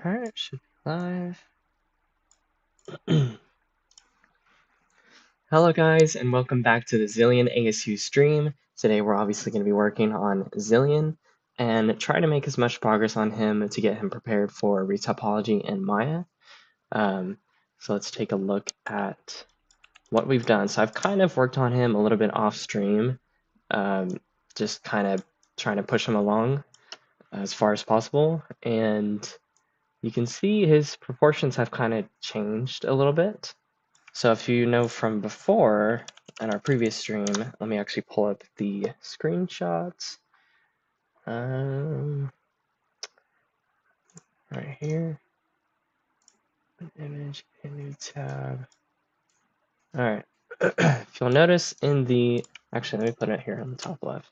Alright, should be live. Hello guys, and welcome back to the Zilean ASU stream. Today we're obviously going to be working on Zilean and try to make as much progress on him to get him prepared for Retopology and Maya. So let's take a look at what we've done. So I've kind of worked on him a little bit off stream, just kind of trying to push him along as far as possible. And you can see his proportions have kind of changed a little bit. So if you know from before, in our previous stream, let me actually pull up the screenshots. Right here, an image, a new tab. All right, if you'll notice in the, actually let me put it here on the top left.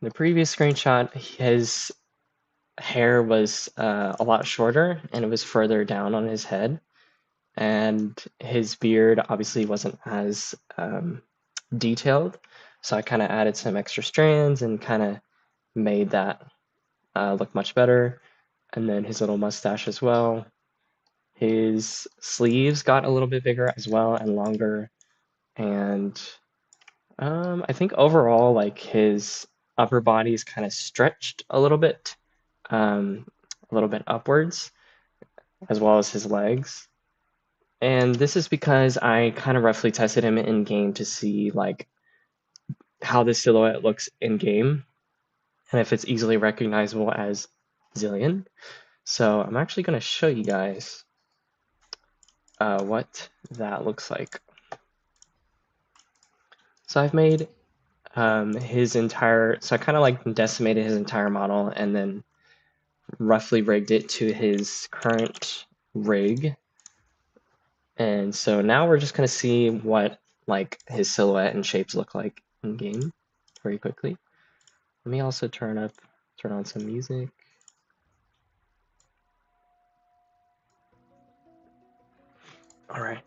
In the previous screenshot, his hair was a lot shorter and it was further down on his head. And his beard obviously wasn't as detailed. So I kind of added some extra strands and kind of made that look much better. And then his little mustache as well. His sleeves got a little bit bigger as well and longer. And I think overall, like his upper body is kind of stretched a little bit upwards, as well as his legs. And this is because I kind of roughly tested him in game to see like how the silhouette looks in game and if it's easily recognizable as Zilean. So I'm actually going to show you guys what that looks like. So I've made his entire, so I kind of like decimated his entire model and then roughly rigged it to his current rig. And so now we're just going to see what like his silhouette and shapes look like in game very quickly. Let me also turn on some music. All right.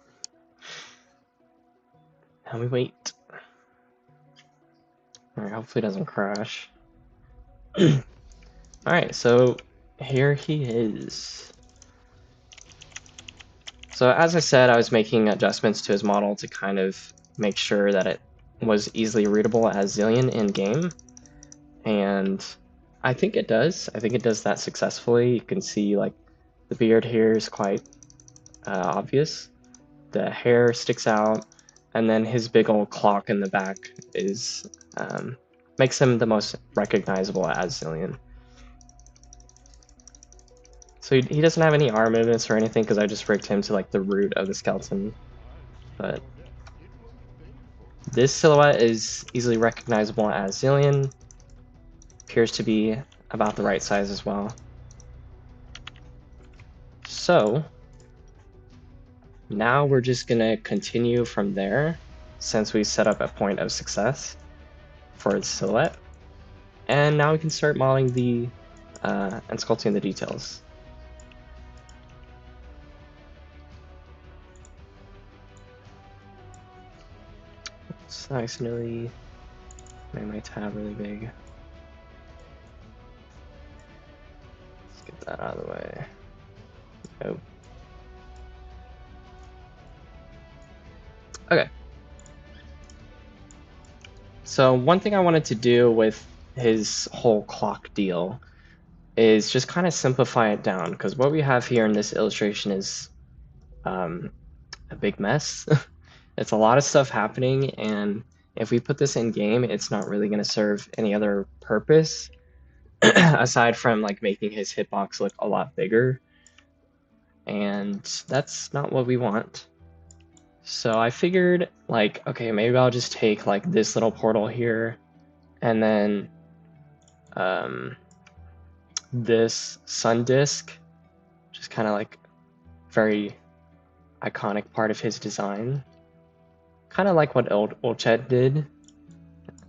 Now we wait. All right, hopefully it doesn't crash. All right, so here he is. So as I said, I was making adjustments to his model to kind of make sure that it was easily readable as Zilean in game. And I think it does. I think it does that successfully. You can see like the beard here is quite obvious. The hair sticks out, and then his big old clock in the back is makes him the most recognizable as Zilean. So he doesn't have any arm movements or anything because I just rigged him to like the root of the skeleton. But this silhouette is easily recognizable as Zilean. Appears to be about the right size as well. So now we're just gonna continue from there since we set up a point of success for its silhouette. And now we can start modeling the and sculpting the details. It's nice and really make my tab really big. Let's get that out of the way. Nope. Okay. So one thing I wanted to do with his whole clock deal is just kind of simplify it down, because what we have here in this illustration is a big mess. It's a lot of stuff happening, and if we put this in game, it's not really going to serve any other purpose aside from like making his hitbox look a lot bigger, and that's not what we want. So I figured like, okay, maybe I'll just take like this little portal here and then this sun disk, just kind of like very iconic part of his design, kind of like what Olchet did,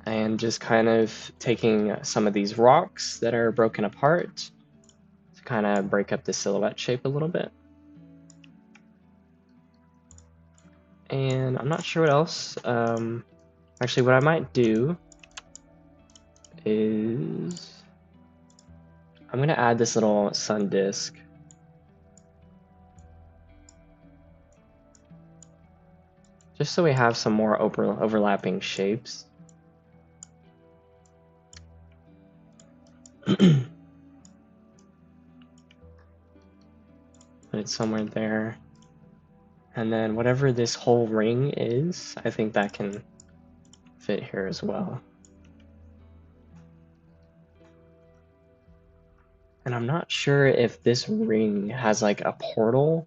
and just kind of taking some of these rocks that are broken apart to kind of break up the silhouette shape a little bit. And I'm not sure what else. Actually, what I might do is I'm going to add this little sun disk. Just so we have some more overlapping shapes. Put it somewhere there. And then whatever this whole ring is, I think that can fit here as well. And I'm not sure if this ring has like a portal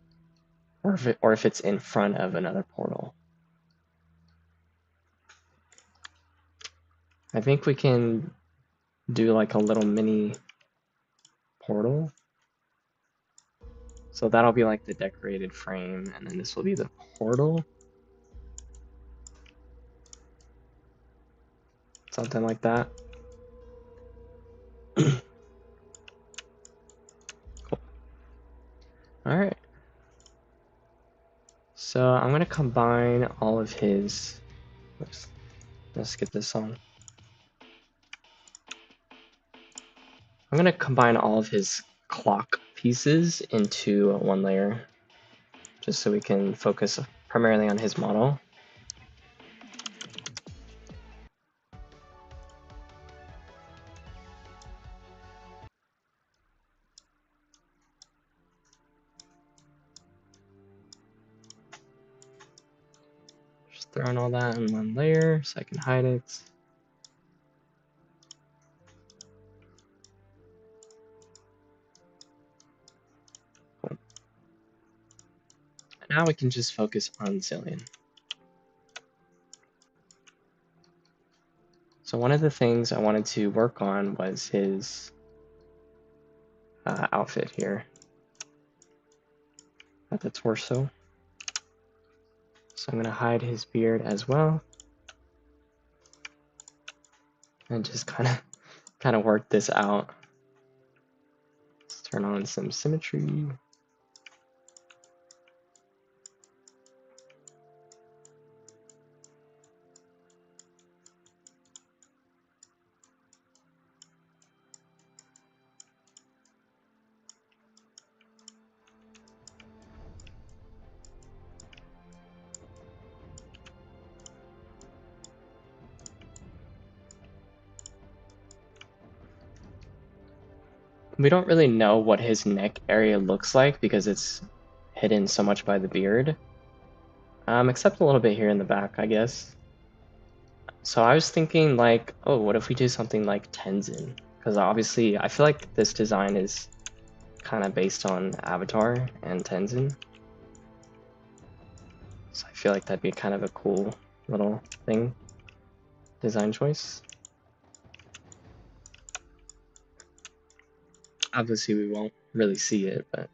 or if it's in front of another portal. I think we can do like a little mini portal. So that'll be like the decorated frame, and then this will be the portal. Something like that. Cool. All right. So I'm gonna combine all of his, let's get this on. I'm gonna combine all of his clock pieces into one layer, just so we can focus primarily on his model. Just throwing all that in one layer so I can hide it. Cool. And now we can just focus on Zilean. So one of the things I wanted to work on was his outfit here at the torso. So I'm going to hide his beard as well, and just kind of work this out. Let's turn on some symmetry. We don't really know what his neck area looks like because it's hidden so much by the beard, except a little bit here in the back, I guess. So I was thinking like, oh, what if we do something like Tenzin? Because obviously I feel like this design is kind of based on Avatar and Tenzin. So I feel like that'd be kind of a cool little thing, design choice. Obviously we won't really see it, but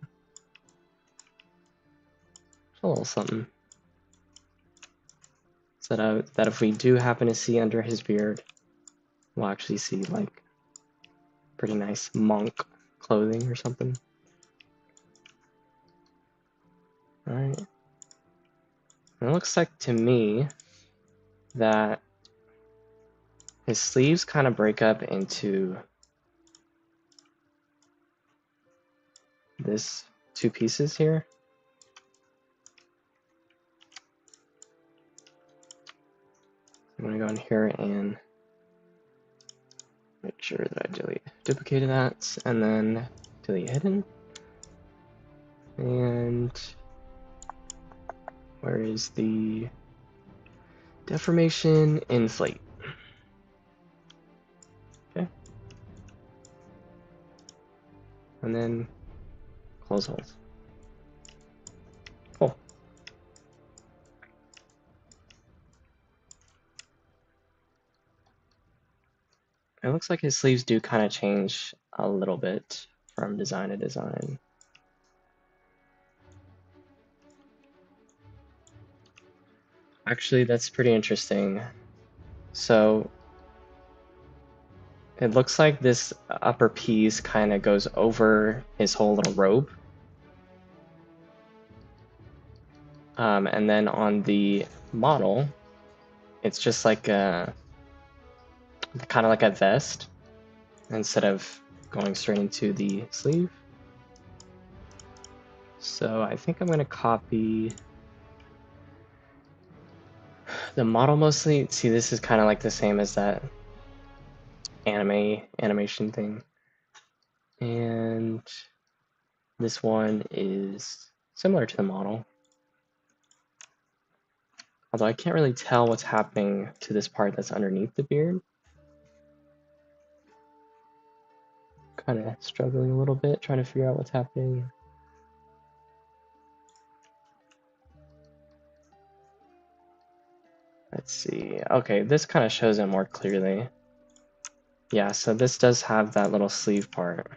it's a little something. So that if we do happen to see under his beard, we'll actually see like pretty nice monk clothing or something. All right. And it looks like to me that his sleeves kind of break up into this two pieces here. I'm gonna go in here and make sure that I duplicated that, and then delete hidden. And where is the deformation? Inflate. Okay. And then close hold. Cool. It looks like his sleeves do kind of change a little bit from design to design. Actually, that's pretty interesting. So it looks like this upper piece kind of goes over his whole little robe. And then on the model, it's just like a kind of like a vest instead of going straight into the sleeve. So I think I'm going to copy the model mostly. See, this is kind of like the same as that animation thing. And this one is similar to the model. Although I can't really tell what's happening to this part that's underneath the beard. Kind of struggling a little bit, trying to figure out what's happening. Let's see. Okay, this kind of shows it more clearly. Yeah, so this does have that little sleeve part.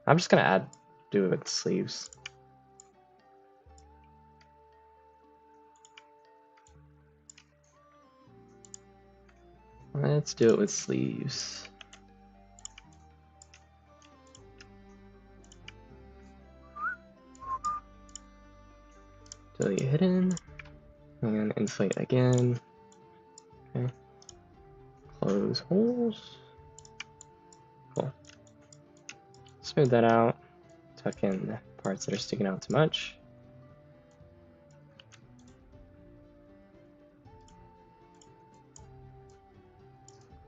I'm just gonna do it with sleeves. Let's do it with sleeves. Delete hidden and inflate again. Okay. Close holes. Cool. Smooth that out. Tuck in the parts that are sticking out too much.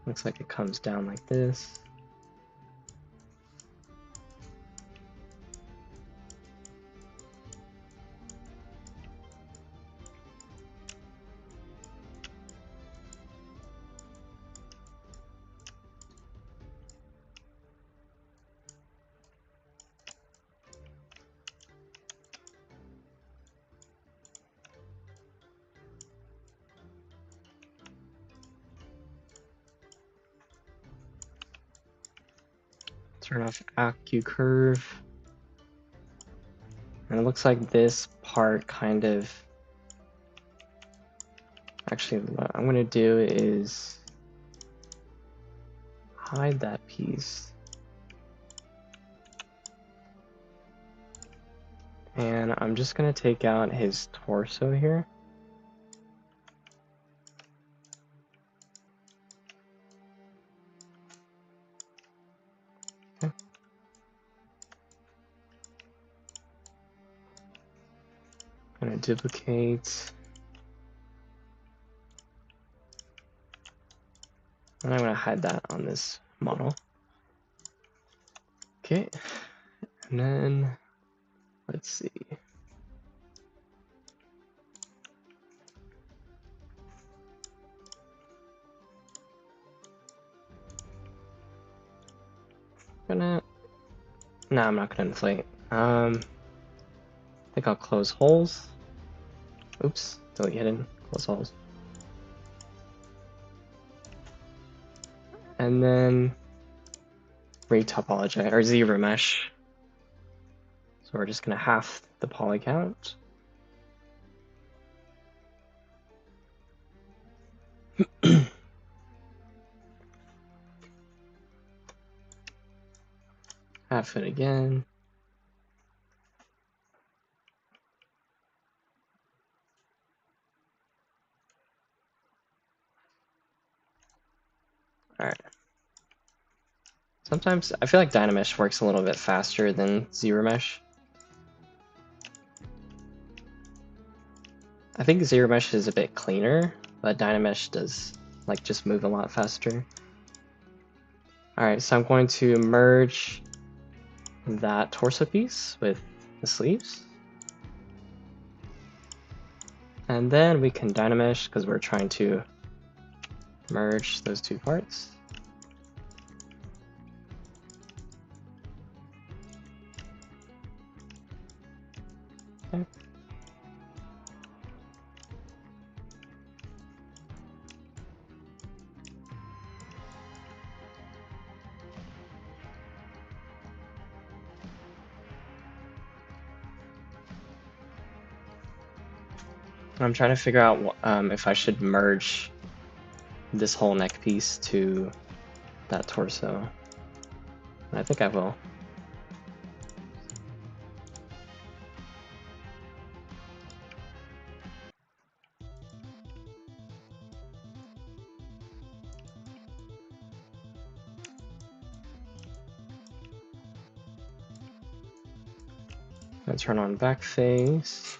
Looks like it comes down like this. Turn off ASU curve. And it looks like this part kind of, actually what I'm gonna do is hide that piece. And I'm just gonna take out his torso here. Okay. Gonna duplicate. And I'm gonna hide that on this model. Okay, and then let's see. No, I'm not gonna inflate. I think I'll close holes. Oops, delete hidden, close holes. And then Retopology or Zbrush. So we're just gonna half the poly count. Half it again. All right. Sometimes I feel like Dynamesh works a little bit faster than Zbrush. I think Zbrush is a bit cleaner, but Dynamesh does like just move a lot faster. All right, so I'm going to merge that torso piece with the sleeves. And then we can Dynamesh because we're trying to merge those two parts. Okay. I'm trying to figure out if I should merge this whole neck piece to that torso. I think I will. Let's turn on back face.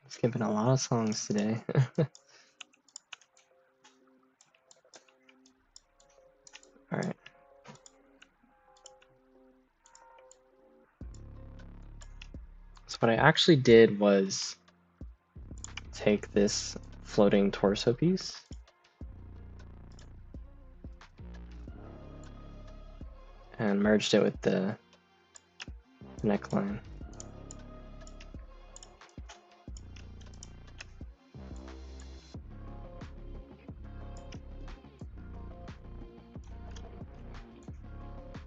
Skipping a lot of songs today. All right. So what I actually did was take this floating torso piece and merged it with the neckline.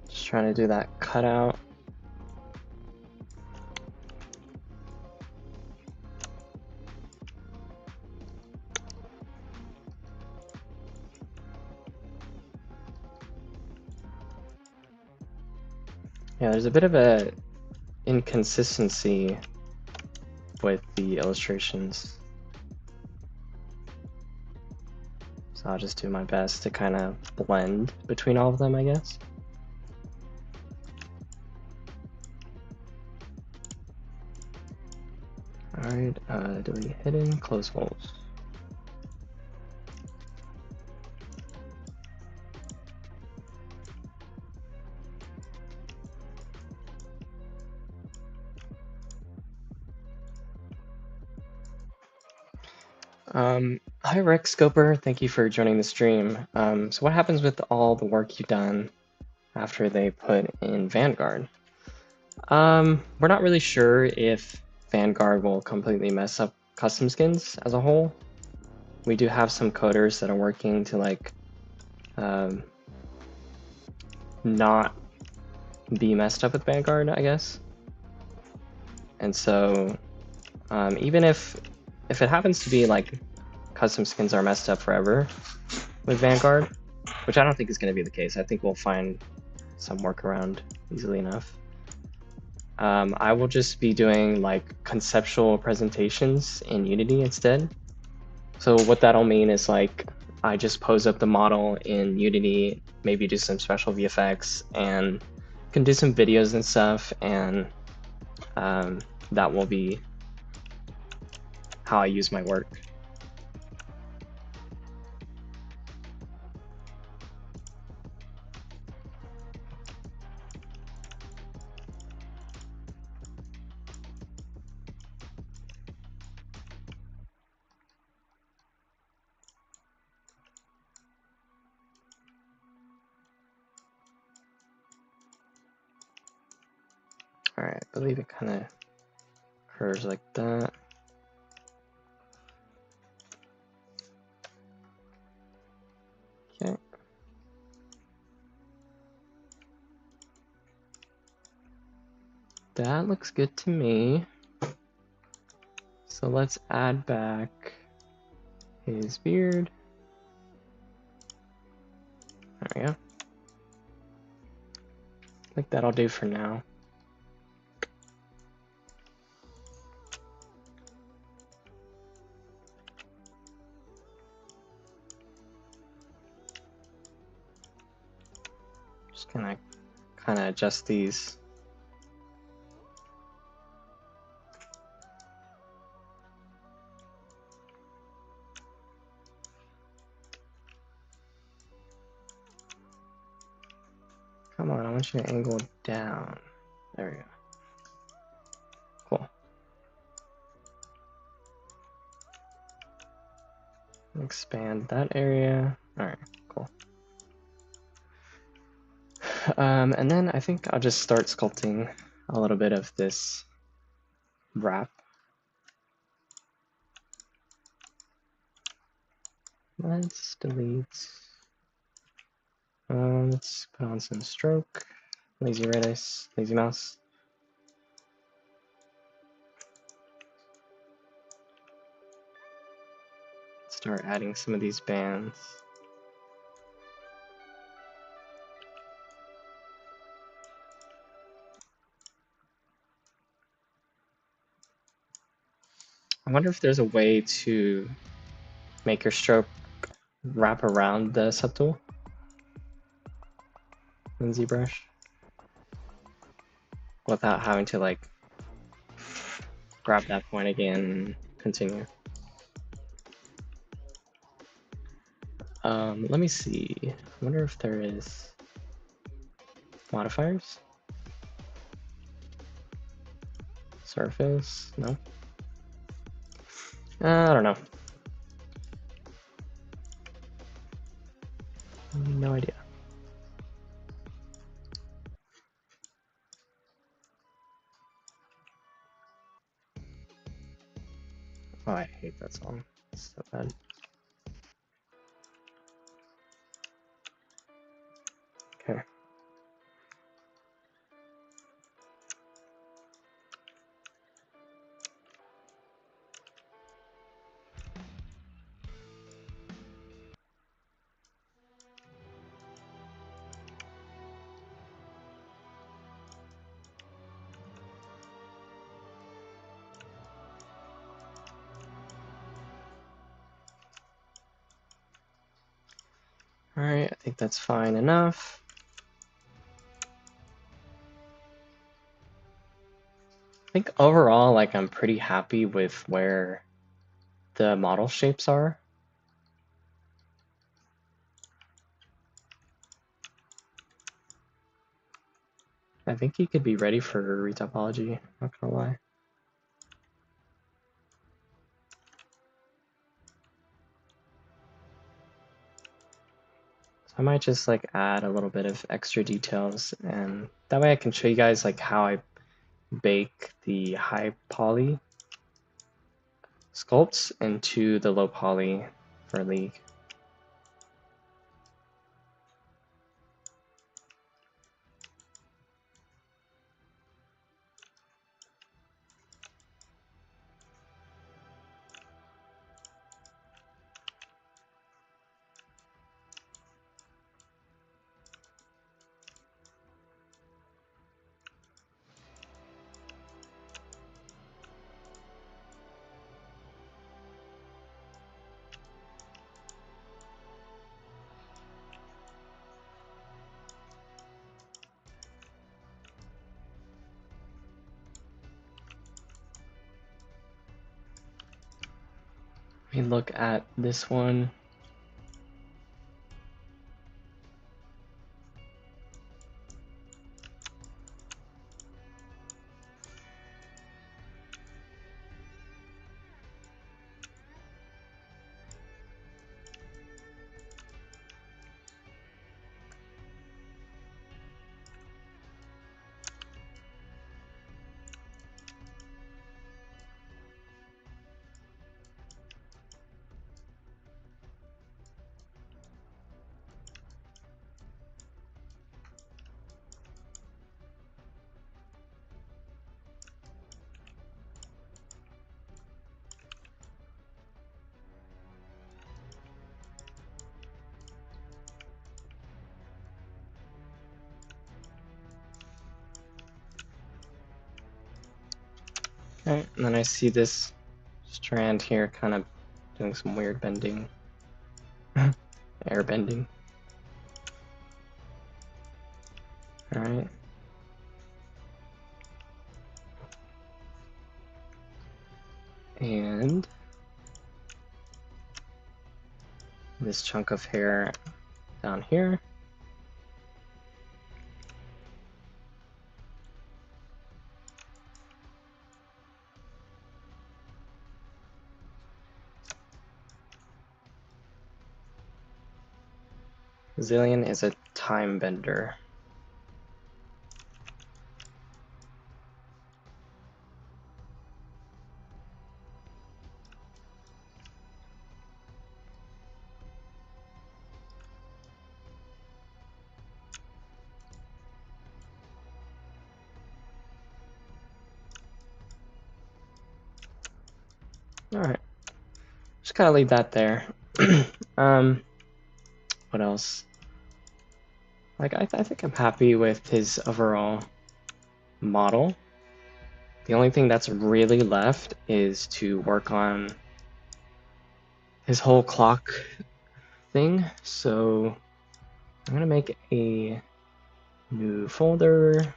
Just trying to do that cutout. Yeah, there's a bit of a inconsistency with the illustrations. So I'll just do my best to kind of blend between all of them, I guess. All right, delete hidden, close holes. Hi Rex Scoper, thank you for joining the stream. So what happens with all the work you've done after they put in Vanguard? We're not really sure if Vanguard will completely mess up custom skins as a whole. We do have some coders that are working to like not be messed up with Vanguard, I guess. And so even if it happens to be like custom skins are messed up forever with Vanguard, which I don't think is going to be the case. I think we'll find some workaround easily enough. I will just be doing like conceptual presentations in Unity instead. So what that'll mean is like I just pose up the model in Unity, maybe do some special VFX, and can do some videos and stuff, and that will be how I use my work. All right, I believe it kind of curves like that. Okay. That looks good to me. So let's add back his beard. There we go. I think that'll do for now. Just gonna kind of adjust these. Come on, I want you to angle down. There we go. Cool. Expand that area. All right, cool. And then I think I'll just start sculpting a little bit of this wrap. Let's delete. Let's put on some stroke. Lazy Redis, lazy mouse. Start adding some of these bands. I wonder if there's a way to make your stroke wrap around the subtool in Zbrush without having to like grab that point again and continue. Let me see. I wonder if there is modifiers. Surface, no. I don't know. No idea. Oh, I hate that song. It's so bad. Okay. All right, I think that's fine enough. I think overall, like, I'm pretty happy with where the model shapes are. I think he could be ready for retopology, not gonna lie. So I might just like add a little bit of extra details, and that way I can show you guys like how I bake the high poly sculpts into the low poly for League. Let me look at this one. Okay, and then I see this strand here kind of doing some weird bending, air bending. All right. And this chunk of hair down here. Zilean is a time bender. All right, just kind of leave that there. What else? Like, I think I'm happy with his overall model. The only thing that's really left is to work on his whole clock thing. So I'm gonna make a new folder,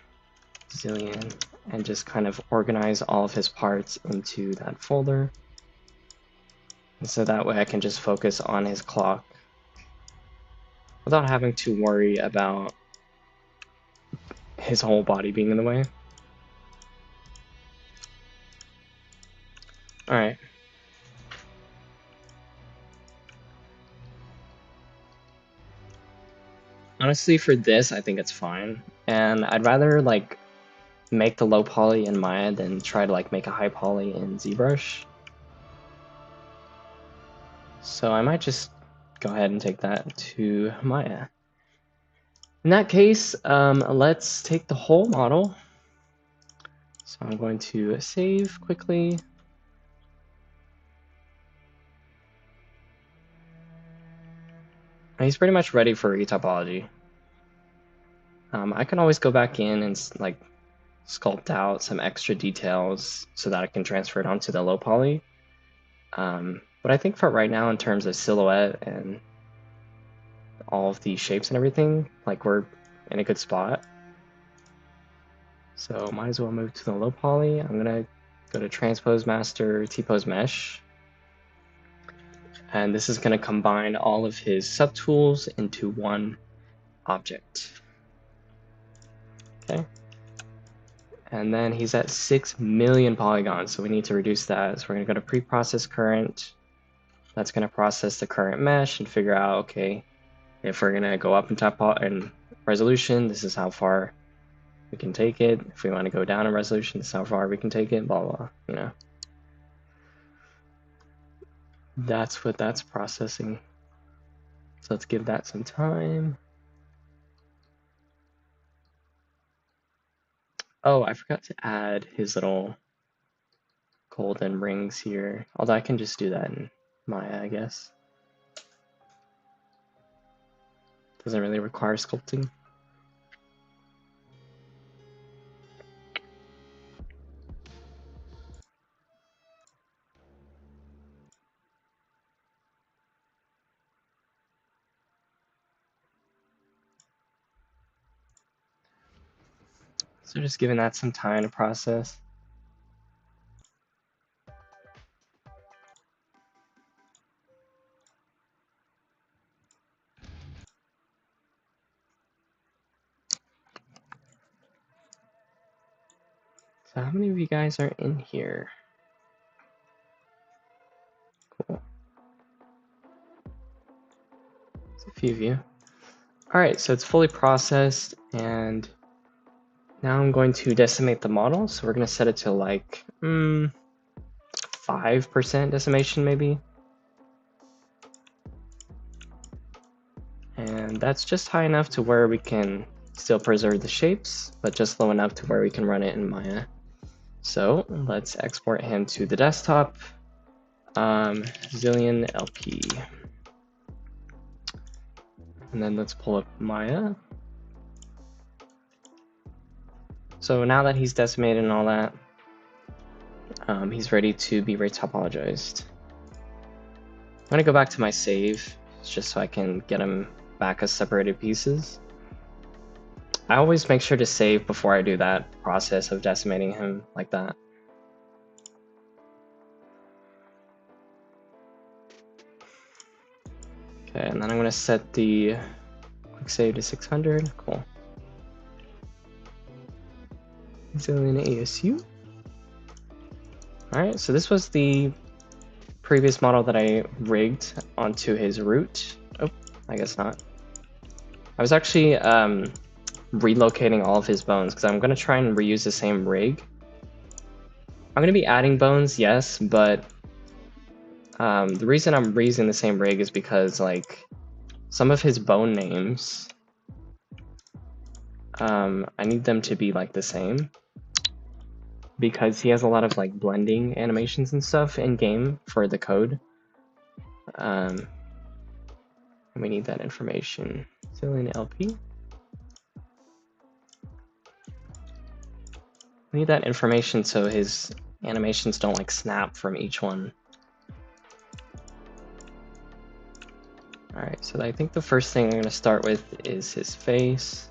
Zilean, and just kind of organize all of his parts into that folder. And so that way I can just focus on his clock without having to worry about his whole body being in the way. All right. Honestly, for this, I think it's fine. And I'd rather like make the low poly in Maya than try to like make a high poly in Zbrush. So I might just go ahead and take that to Maya. In that case, let's take the whole model. So I'm going to save quickly. And he's pretty much ready for retopology. I can always go back in and like sculpt out some extra details so that I can transfer it onto the low poly. But I think for right now, in terms of silhouette and all of the shapes and everything, like we're in a good spot. So might as well move to the low poly. I'm gonna go to transpose master, T-pose mesh. And this is gonna combine all of his subtools into one object. Okay. And then he's at 6 million polygons, so we need to reduce that. So we're gonna go to pre-process current. That's gonna process the current mesh and figure out, okay, if we're gonna go up in resolution, this is how far we can take it. If we want to go down in resolution, this is how far we can take it, blah, blah, you know. That's what that's processing. So let's give that some time. Oh, I forgot to add his little golden rings here. Although I can just do that in Maya, I guess. Doesn't really require sculpting. So just giving that some time to process. So how many of you guys are in here? Cool. There's a few of you. All right, so it's fully processed, and now I'm going to decimate the model. So we're going to set it to like 5% decimation maybe. And that's just high enough to where we can still preserve the shapes, but just low enough to where we can run it in Maya. So let's export him to the desktop. Zilean LP. And then let's pull up Maya. So now that he's decimated and all that, he's ready to be retopologized. I'm gonna go back to my save just so I can get him back as separated pieces. I always make sure to save before I do that process of decimating him like that. Okay, and then I'm gonna set the quick save to 600, cool. Zilean ASU. All right, so this was the previous model that I rigged onto his root. Oh, I guess not. I was actually relocating all of his bones because I'm gonna try and reuse the same rig. I'm gonna be adding bones, yes, but the reason I'm reusing the same rig is because like some of his bone names, I need them to be like the same because he has a lot of like blending animations and stuff in game for the code. And we need that information. Zilean LP. We need that information so his animations don't like snap from each one. All right, so I think the first thing I'm going to start with is his face.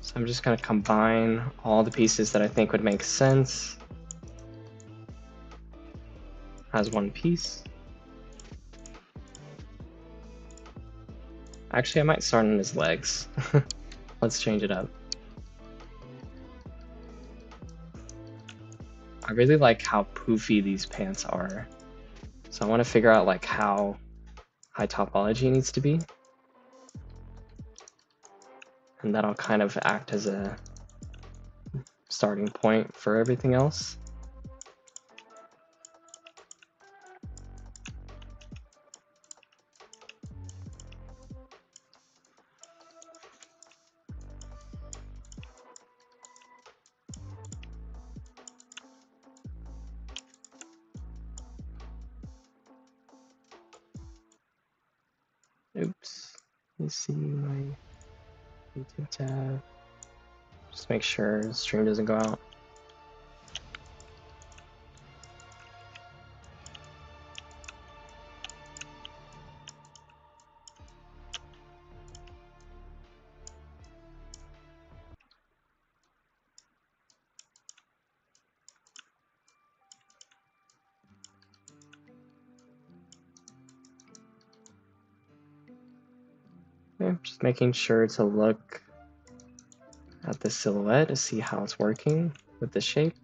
So I'm just going to combine all the pieces that I think would make sense as one piece. Actually, I might start on his legs. Let's change it up. I really like how poofy these pants are. So I want to figure out like how high topology needs to be. And that'll kind of act as a starting point for everything else. Oops, let me see my YouTube tab. Just make sure the stream doesn't go out. Okay, just making sure to look at the silhouette to see how it's working with the shape.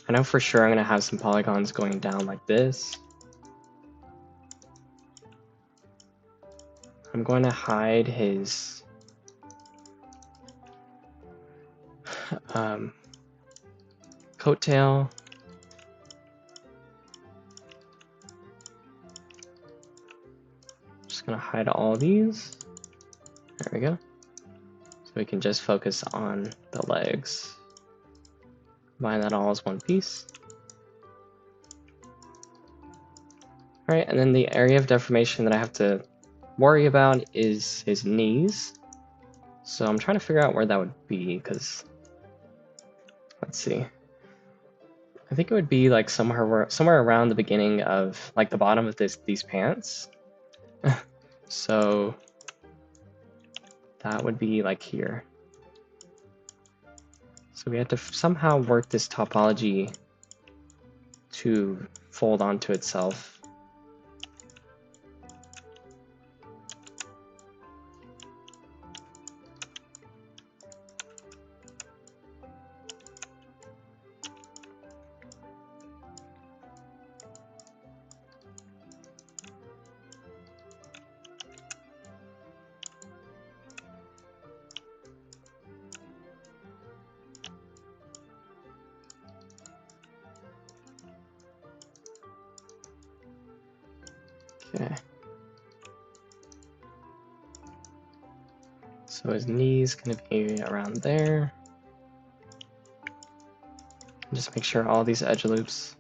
I know for sure I'm going to have some polygons going down like this. I'm going to hide his coattail. Just going to hide all these. There we go. So we can just focus on the legs. Combine that all as one piece. All right, and then the area of deformation that I have to worry about is his knees. So I'm trying to figure out where that would be, because let's see. I think it would be like somewhere around the beginning of like the bottom of these pants. So that would be like here. So we have to somehow work this topology to fold onto itself. Okay. So his knee's gonna be around there. Just make sure all these edge loops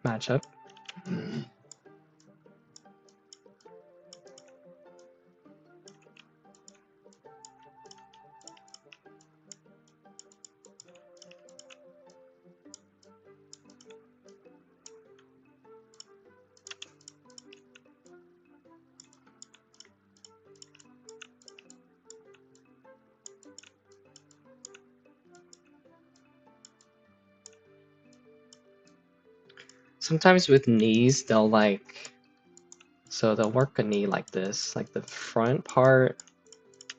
match up. Sometimes with knees, they'll work a knee like this, like the front part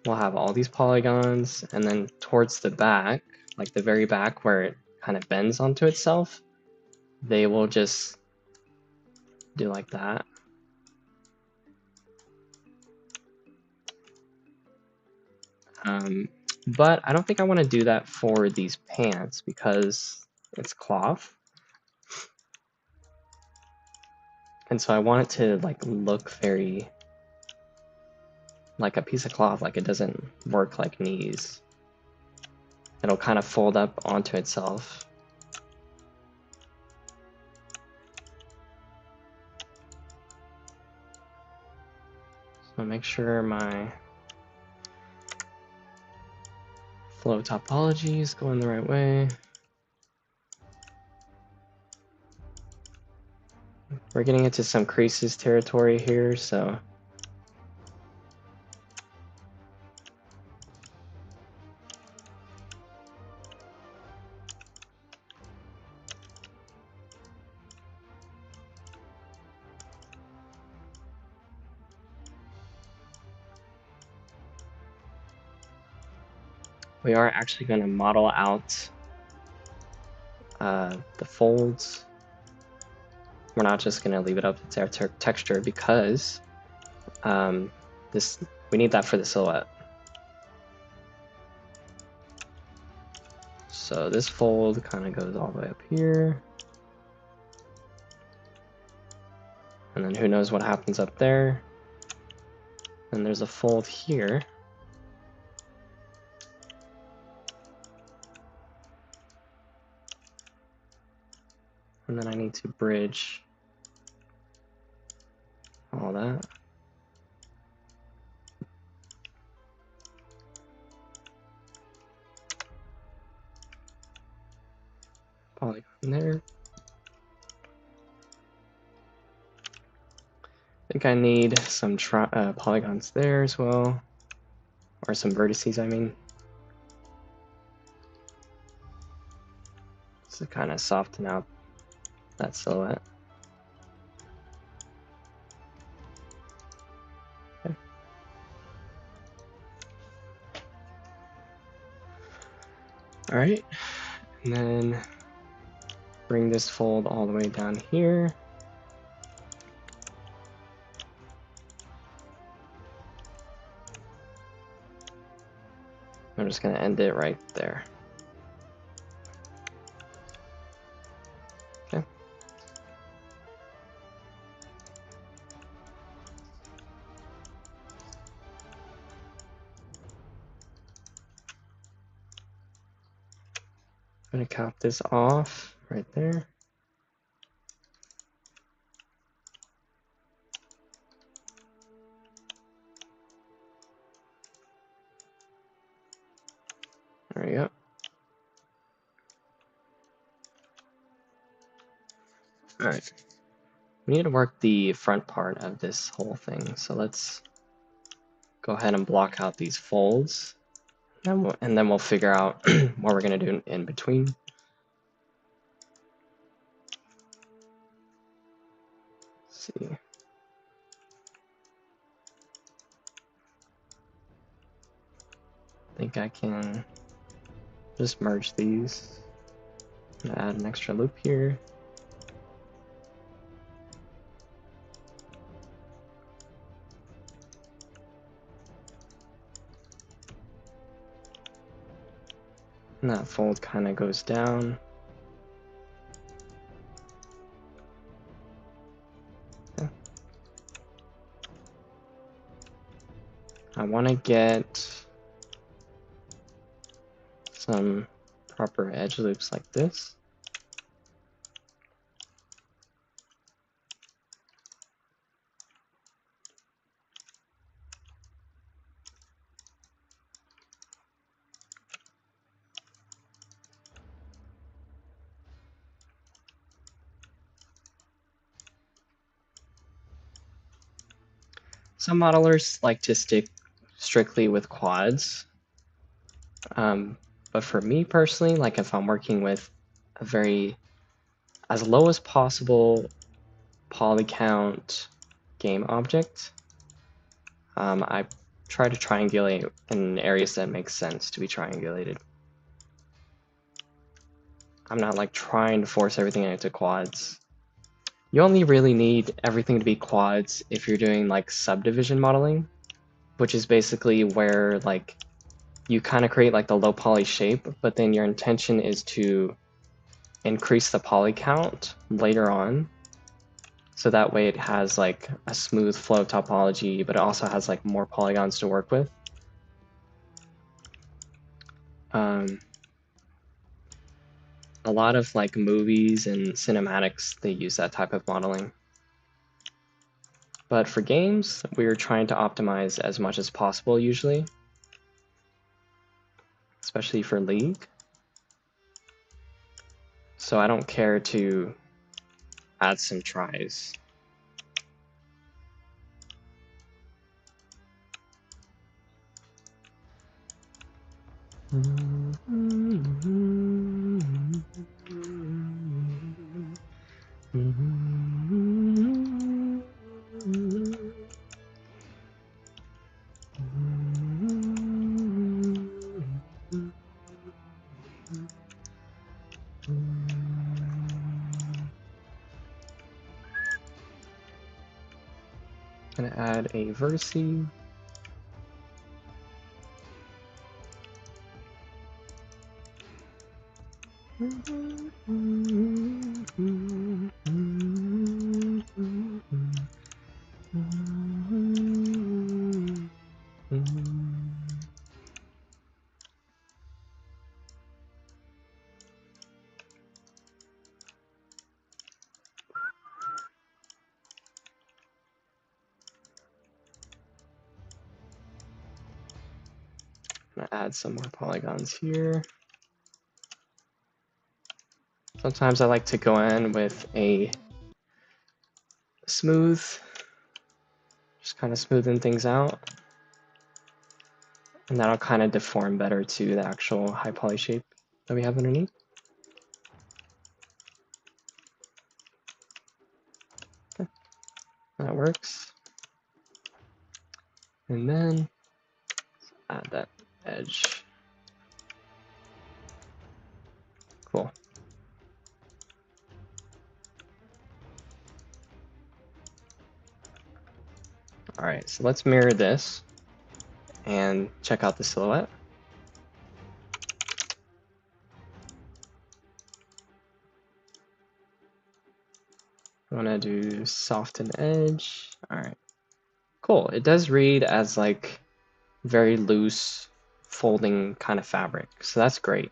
will have all these polygons, and then towards the back, like the very back where it kind of bends onto itself, they will just do like that. But I don't think I want to do that for these pants because it's cloth. And so I want it to like look very like a piece of cloth, like it doesn't work like knees. it'll kind of fold up onto itself. So make sure my flow topology is going the right way. We're getting into some creases territory here, so we are actually going to model out the folds. We're not just going to leave it up to our texture because we need that for the silhouette. So this fold kind of goes all the way up here. And then who knows what happens up there. And there's a fold here. And then I need to bridge all that. Polygon there. I think I need some polygons there as well, or some vertices, I mean. To kind of soften out that silhouette. Okay. All right, and then bring this fold all the way down here. I'm just going to end it right there. Okay. I'm going to cap this off right there. There we go. All right. We need to work the front part of this whole thing. So let's go ahead and block out these folds. And then we'll figure out what we're going to do in between. Let's see. I think I can just merge these and add an extra loop here. And that fold kind of goes down. Okay. I want to get some proper edge loops like this. Some modelers like to stick strictly with quads. But for me personally, like if I'm working with a very, as low as possible poly count game object, I try to triangulate in areas that make sense to be triangulated. I'm not like trying to force everything into quads. You only really need everything to be quads if you're doing like subdivision modeling, which is basically where like you kind of create like the low poly shape, but then your intention is to increase the poly count later on. So that way it has like a smooth flow topology, but it also has like more polygons to work with. A lot of like movies and cinematics, they use that type of modeling. But for games, we're trying to optimize as much as possible usually, especially for League. So I don't care to add some tries. Gonna add a versi. Gonna add some more polygons here. Sometimes I like to go in with a smooth, just kind of smoothing things out. And that'll kind of deform better to the actual high poly shape that we have underneath. Okay. That works. And then add that edge. Cool. All right, so let's mirror this and check out the silhouette. I want to do soften edge. All right, cool. It does read as like very loose folding kind of fabric, so that's great.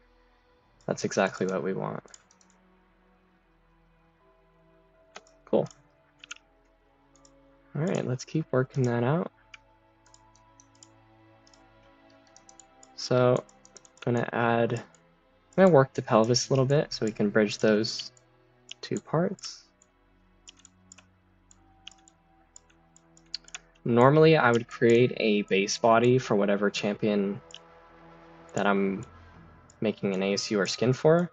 That's exactly what we want. Cool. All right, let's keep working that out. So I'm gonna work the pelvis a little bit so we can bridge those two parts. Normally I would create a base body for whatever champion that I'm making an ASU or skin for.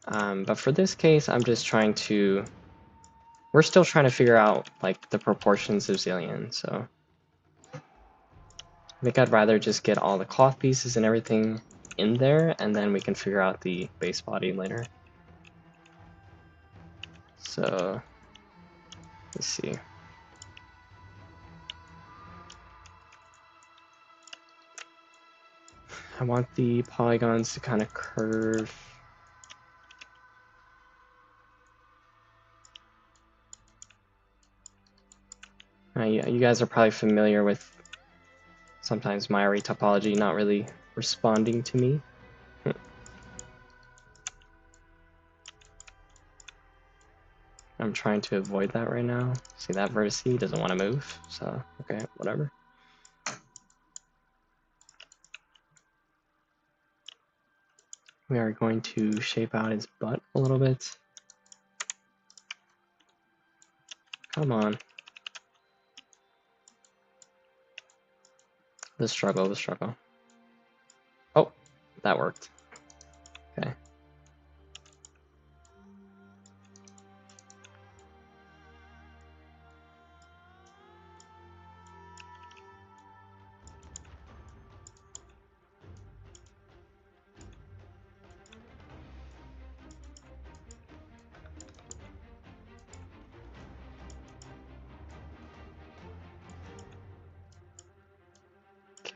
But for this case, I'm just we're still trying to figure out like the proportions of Zilean, so I think I'd rather just get all the cloth pieces and everything in there, and then we can figure out the base body later. So let's see. I want the polygons to kind of curve. You guys are probably familiar with sometimes Maya Retopology not really responding to me. I'm trying to avoid that right now. See, that vertice doesn't want to move, so okay, whatever. We are going to shape out his butt a little bit. Come on. The struggle, the struggle. Oh, that worked. Okay.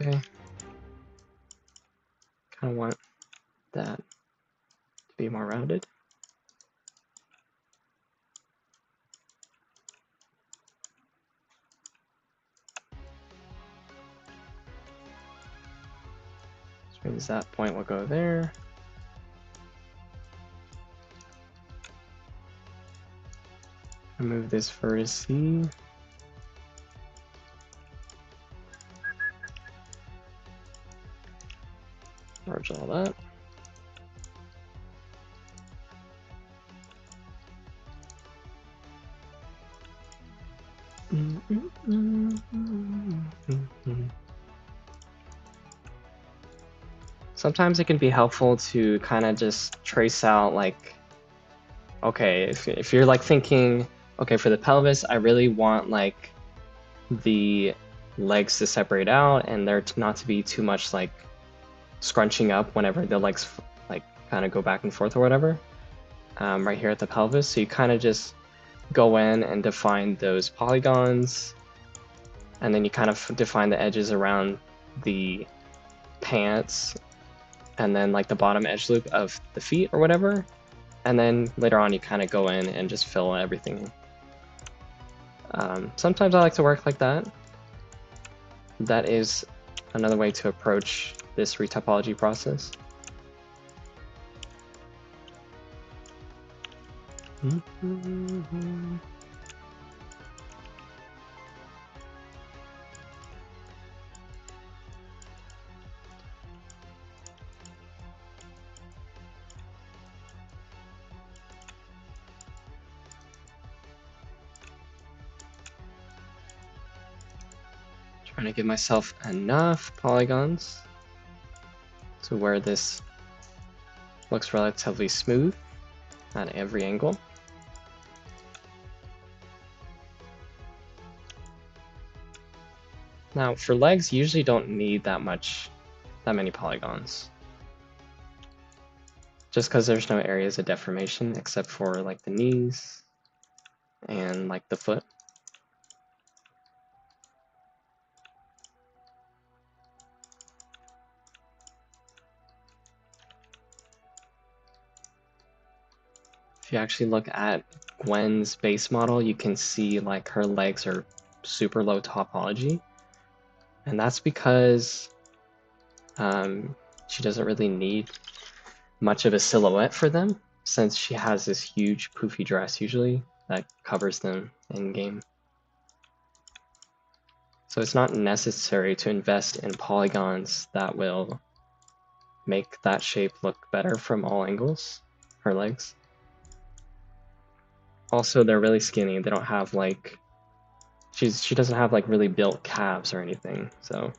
Okay. Kind of want that to be more rounded. So means that point will go there. Move this vertice. Merge all that. Sometimes it can be helpful to kind of just trace out, like, okay, if you're like thinking, okay, for the pelvis, I really want like the legs to separate out and there not to be too much like scrunching up whenever the legs like kind of go back and forth or whatever, right here at the pelvis. So you kind of just go in and define those polygons, and then you kind of define the edges around the pants and then like the bottom edge loop of the feet or whatever. And then later on you kind of go in and just fill everything. Sometimes I like to work like that. That is another way to approach this retopology process. Trying to give myself enough polygons to where this looks relatively smooth at every angle. Now for legs, you usually don't need that many polygons. Just because there's no areas of deformation except for like the knees and like the foot. If you actually look at Gwen's base model, you can see like her legs are super low topology. And that's because she doesn't really need much of a silhouette for them, since she has this huge poofy dress usually that covers them in game. So it's not necessary to invest in polygons that will make that shape look better from all angles, her legs. Also, they're really skinny. They don't have like, she doesn't have like really built calves or anything, so.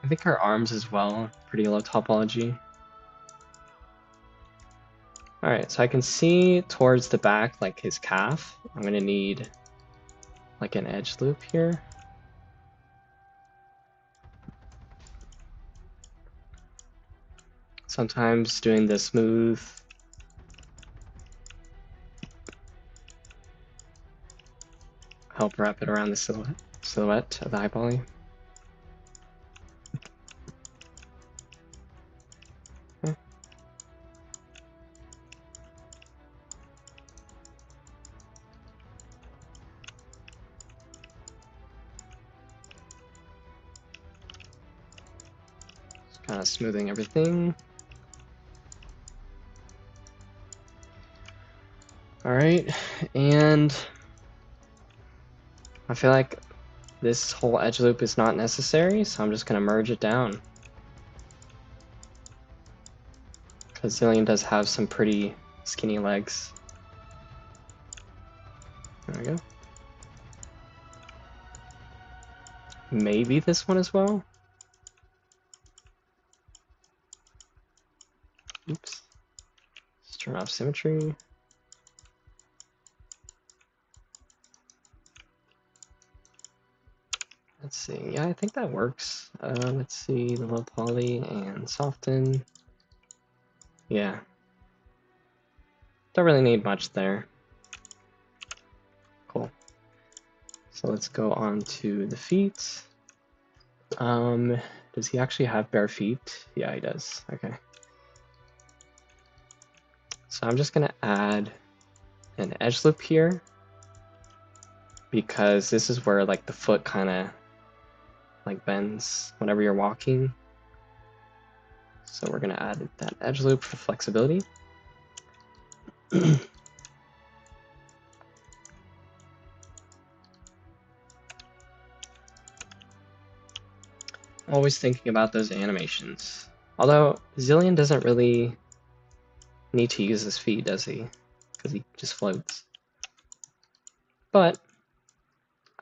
I think her arms as well, pretty low topology. All right, so I can see towards the back, like his calf. I'm gonna need like an edge loop here. Sometimes doing the smooth help wrap it around the silhouette of the high poly. Okay. Just kind of smoothing everything. All right, and I feel like this whole edge loop is not necessary, so I'm just gonna merge it down. Because Zilean does have some pretty skinny legs. There we go. Maybe this one as well. Oops. Just turn off symmetry. Let's see. Yeah, I think that works. Let's see the low poly and soften. Yeah. Don't really need much there. Cool. So let's go on to the feet. Does he actually have bare feet? Yeah, he does. Okay. So I'm just going to add an edge loop here because this is where like the foot kind of like bends whenever you're walking. So we're going to add that edge loop for flexibility. Always thinking about those animations. Although Zilean doesn't really need to use his feet, does he? Because he just floats. But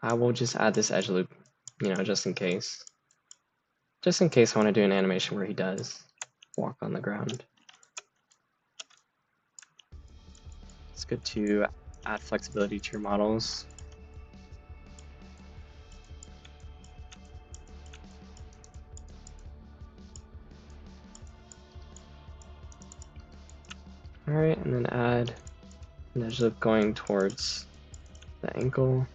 I will just add this edge loop, just in case. Just in case I want to do an animation where he does walk on the ground. It's good to add flexibility to your models. Alright, and then add an edge loop going towards the ankle.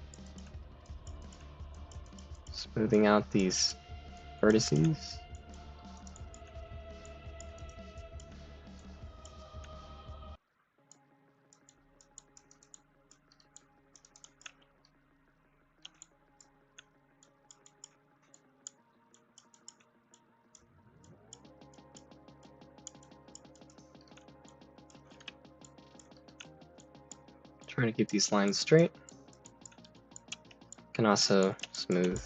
Smoothing out these vertices. Trying to keep these lines straight. Can also smooth.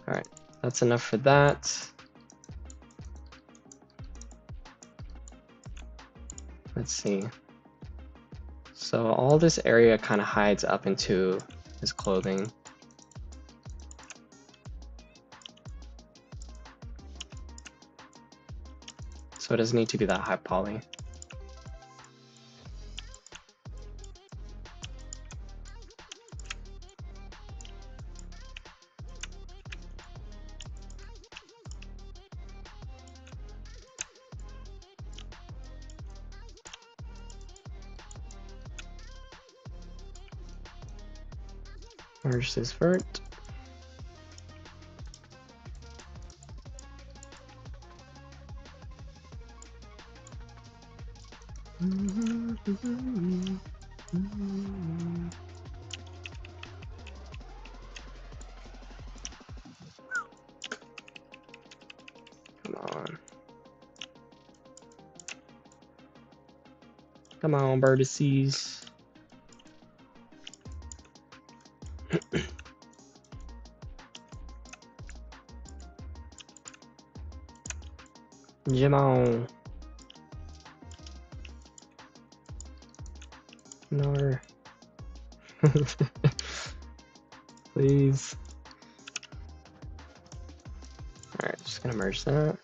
Alright, that's enough for that. Let's see. So all this area kind of hides up into his clothing. So it doesn't need to be that high poly. Merge this vert. Come on. Come on, vertices. Come on. No. Please. Alright, just gonna merge that.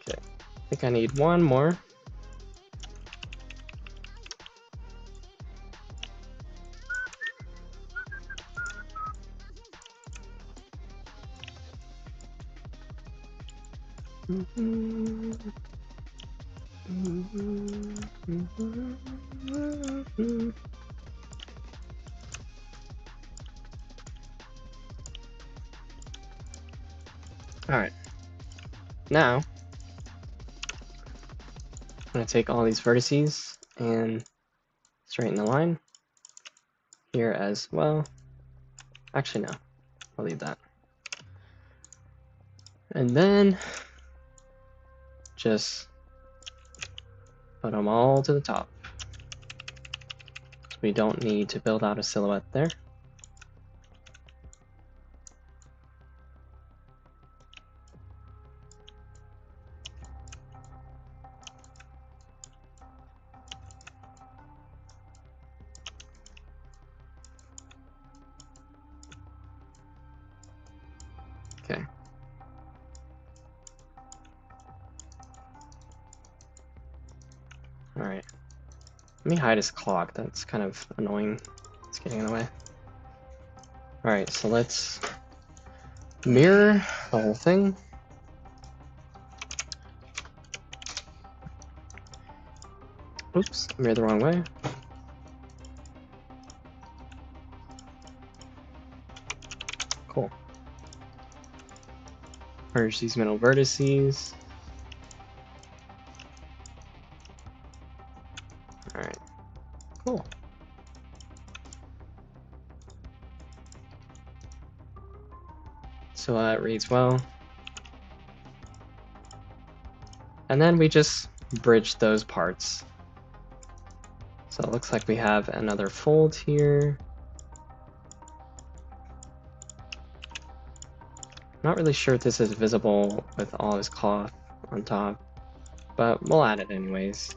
Okay, I think I need one more. Alright, now I'm going to take all these vertices and straighten the line here as well. Actually, no, I'll leave that. And then just put them all to the top. So we don't need to build out a silhouette there. Okay. All right. Let me hide his clock. That's kind of annoying. It's getting in the way. All right, so let's mirror the whole thing. Oops, I made it the wrong way. Cool. Merge these middle vertices. Alright, cool. So that reads well. And then we just bridge those parts. So it looks like we have another fold here. Not really sure if this is visible with all this cloth on top, but we'll add it anyways,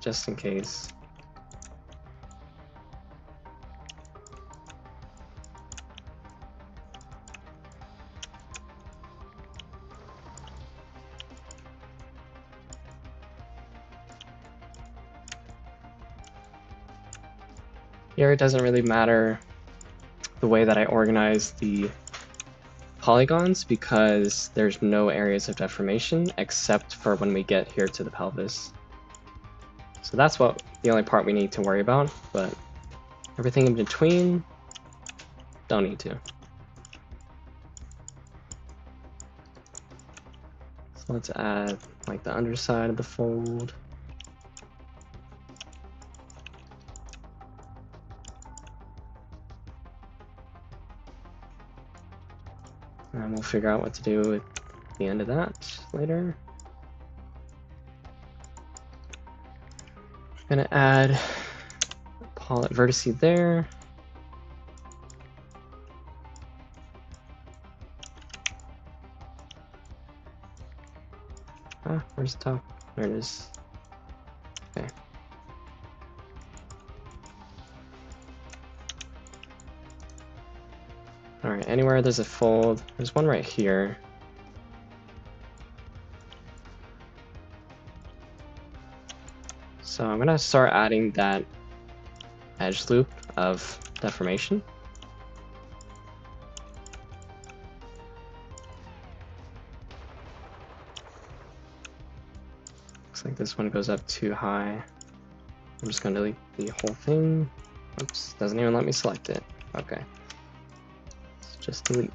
just in case. Here it doesn't really matter the way that I organize the polygons because there's no areas of deformation except for when we get here to the pelvis. So that's the only part we need to worry about, but everything in between, don't need to. So let's add like the underside of the fold. And we'll figure out what to do at the end of that later. I'm gonna add a vertice there. Ah, where's the top? There it is. Okay. Alright, anywhere there's a fold, there's one right here. So I'm gonna start adding that edge loop of deformation. Looks like this one goes up too high. I'm just gonna delete the whole thing. Oops, doesn't even let me select it. Okay. Let's just delete.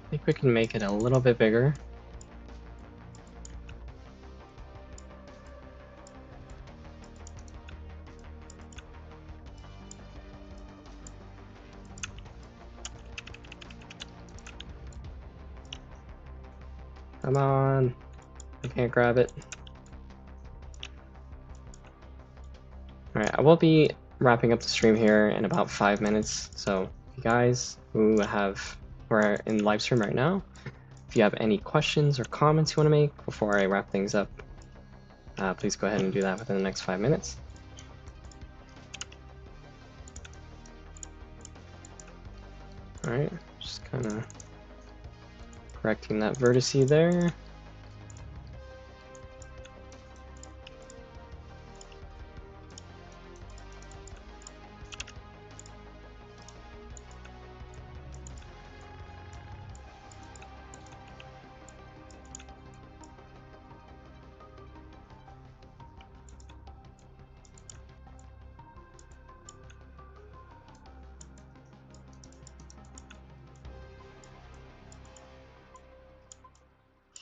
I think we can make it a little bit bigger. Come on, I can't grab it. Alright, I will be wrapping up the stream here in about 5 minutes, so you guys who are in live stream right now, if you have any questions or comments you want to make before I wrap things up, please go ahead and do that within the next 5 minutes. Alright, just kind of correcting that vertice there.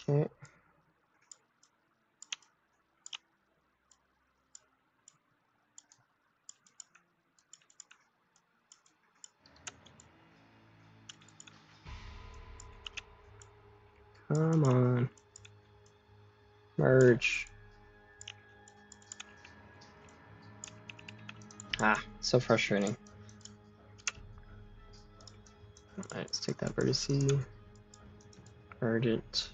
Okay. Come on. Merge. Ah, so frustrating. Alright, let's take that vertice, merge it.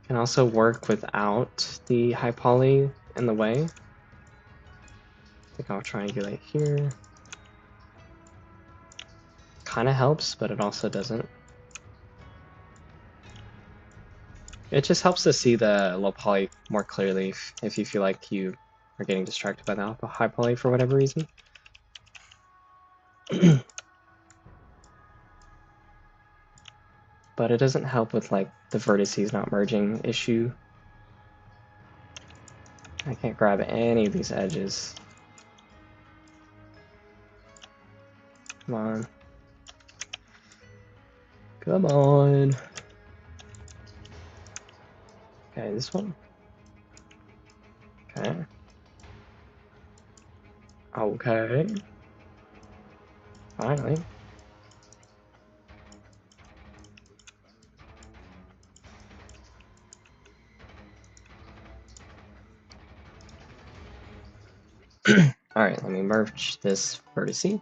Can also work without the high poly in the way. I think I'll triangulate here. kind of helps, but it also doesn't. It just helps to see the low poly more clearly if you feel like you are getting distracted by the high poly for whatever reason. But it doesn't help with like the vertices not merging issue. I can't grab any of these edges. Come on. Come on. Okay, this one. Okay. Okay. Finally. Alright, let me merge this vertice.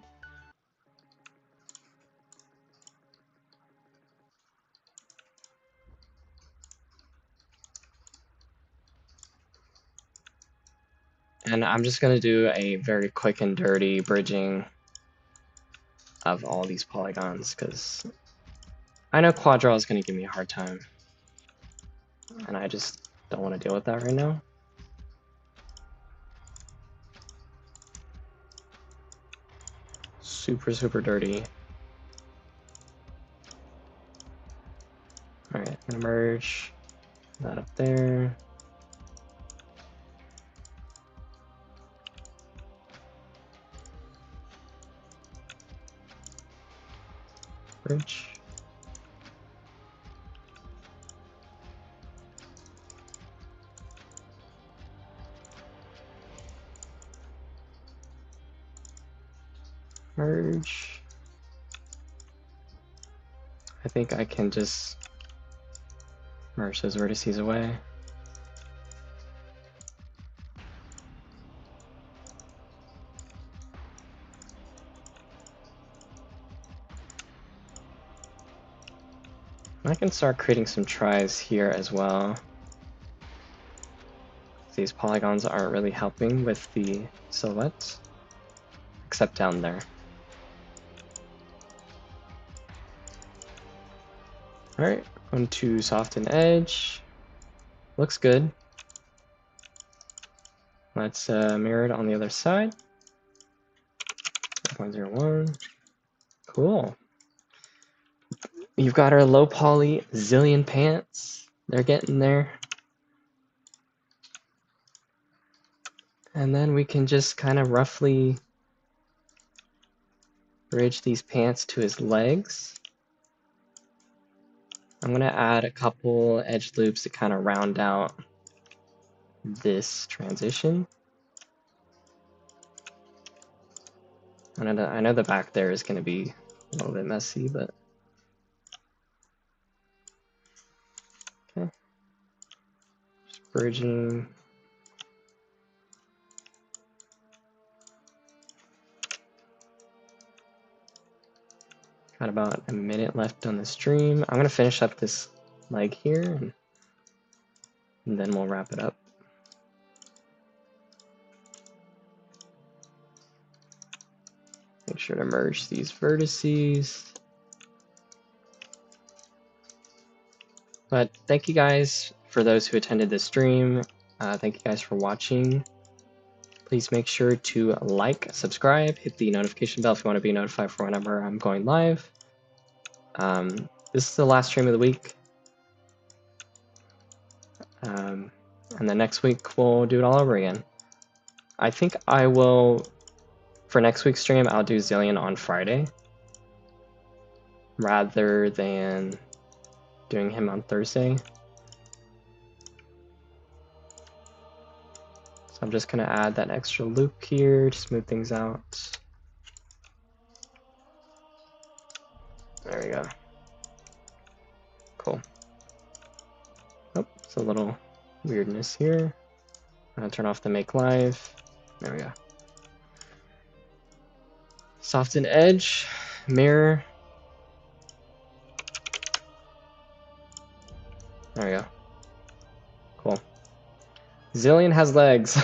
And I'm just going to do a very quick and dirty bridging of all these polygons, because I know Quadral is going to give me a hard time. And I just don't want to deal with that right now. Super, super dirty. Alright, I'm going to merge that up there. Bridge. Merge. I think I can just merge those vertices away. I can start creating some tries here as well. These polygons aren't really helping with the silhouette, except down there. Alright, going to soften edge. Looks good. Let's mirror it on the other side. 0.01. Cool. You've got our low poly Zilean pants. They're getting there. And then we can just kind of roughly bridge these pants to his legs. I'm going to add a couple edge loops to kind of round out this transition. I know the back there is going to be a little bit messy, but okay. Just bridging. Got about a minute left on the stream. I'm going to finish up this leg here, and then we'll wrap it up. Make sure to merge these vertices. But thank you guys for those who attended the stream. Thank you guys for watching. Please make sure to like, subscribe, hit the notification bell if you want to be notified for whenever I'm going live. This is the last stream of the week. And then next week we'll do it all over again. I think I will, for next week's stream, I'll do Zilean on Friday rather than doing him on Thursday. So I'm just going to add that extra loop here to smooth things out. There we go. Cool. Oh, it's a little weirdness here. I'm going to turn off the make live. There we go. Soften edge, mirror. There we go. Cool. Zilean has legs.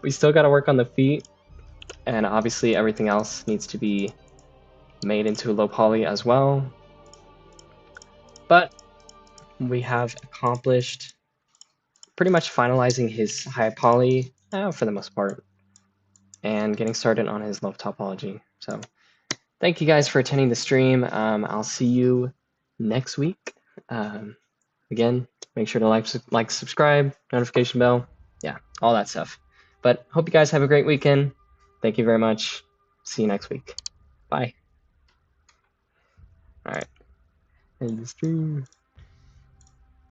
We still got to work on the feet, and obviously everything else needs to be made into low poly as well. But we have accomplished pretty much finalizing his high poly for the most part and getting started on his low topology. So thank you guys for attending the stream. I'll see you next week. Again, make sure to like, subscribe, notification bell, yeah, all that stuff. But hope you guys have a great weekend. Thank you very much. See you next week. Bye. All right. End the stream.